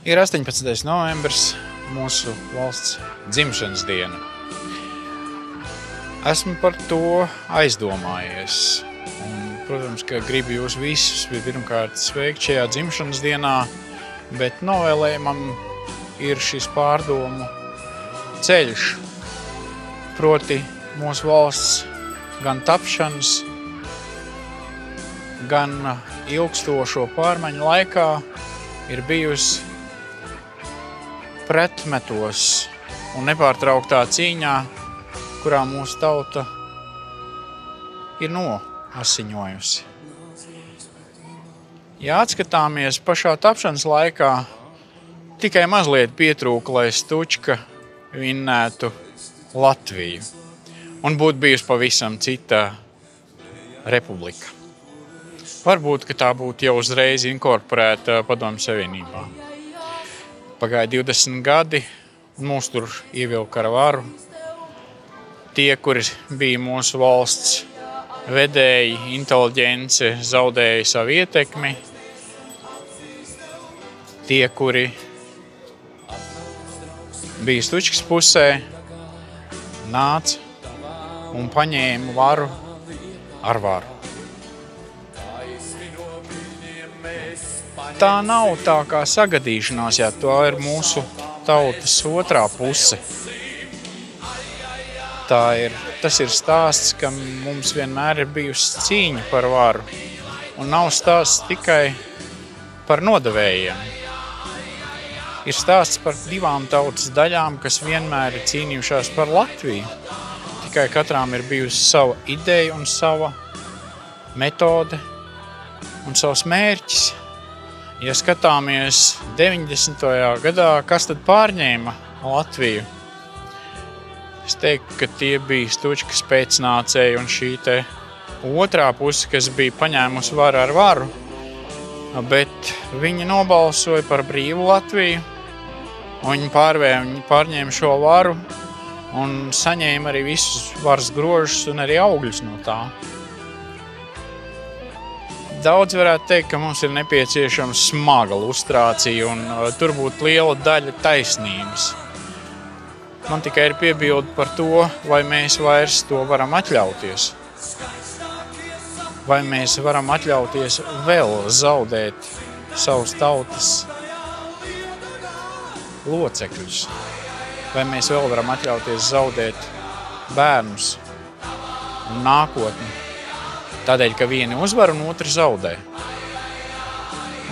Ir 18. novembris, mūsu valsts dzimšanas diena. Esmu par to aizdomājies. Un, protams, ka gribu jūs visus pirmkārt sveikt šajā dzimšanas dienā, bet novēlējumam ir šis pārdomu ceļš. Proti mūsu valsts gan tapšanas, gan ilgstošo pārmaiņu laikā ir bijusi pretmetos un nepārtrauktā cīņā, kurā mūsu tauta ir noasiņojusi. Ja atskatāmies pašā tapšanas laikā, tikai mazliet pietrūka, lai Stučka vinnētu Latviju un būtu bijusi pavisam cita republika. Varbūt, ka tā būtu jau uzreiz inkorporēta Padomju Savienībā. Pagāja 20 gadi, un mūs tur ievilka ar varu. Tie, kuri bija mūsu valsts vedēji, inteliģence, zaudēja savu ietekmi. Tie, kuri bija Stučkas pusē, nāca un paņēma varu ar varu. Tā nav tā kā sagadīšanās, jā, tā ir mūsu tautas otrā puse. Tas ir stāsts, ka mums vienmēr ir bijusi cīņa par varu, un nav stāsts tikai par nodevējiem. Ir stāsts par divām tautas daļām, kas vienmēr ir cīnījušās par Latviju. Tikai katrām ir bijusi sava ideja un sava metode un savs mērķis. Ja skatāmies 90. gadā, kas tad pārņēma Latviju? Es teiktu, ka tie bija Stučkas pēcnācēji un šī te otrā puse, kas bija paņēmusi varu ar varu, bet viņi nobalsoja par brīvu Latviju, un viņi pārņēma šo varu un saņēma arī visus varas grožus un arī augļus no tā. Daudz varētu teikt, ka mums ir nepieciešama smaga lustrācija un tur būtu liela daļa taisnības. Man tikai ir piebilde par to, vai mēs vairs to varam atļauties. Vai mēs varam atļauties vēl zaudēt savus tautas locekļus. Vai mēs vēl varam atļauties zaudēt bērnus un nākotni. Tādēļ, ka vieni uzvar un otri zaudē.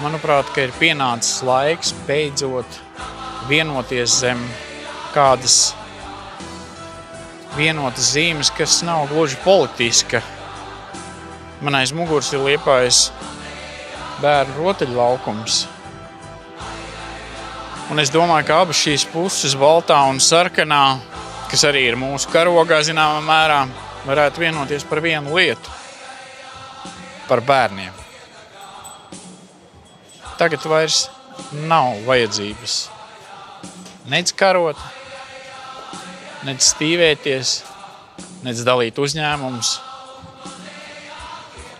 Manuprāt, ka ir pienācis laiks beidzot vienoties zem kādas vienotas zīmes, kas nav gluži politiska. Man aiz muguras ir Liepājas bērnu rotaļlaukums. Un es domāju, ka abas šīs puses, baltā un sarkanā, kas arī ir mūsu karogā zināmā mērā, varētu vienoties par vienu lietu. Par bērniem. Tagad vairs nav vajadzības nec karot, nec stīvēties, nec dalīt uzņēmumus.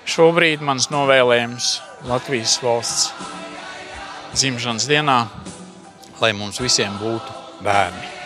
Šobrīd mans novēlējums Latvijas valsts dzimšanas dienā, lai mums visiem būtu bērni.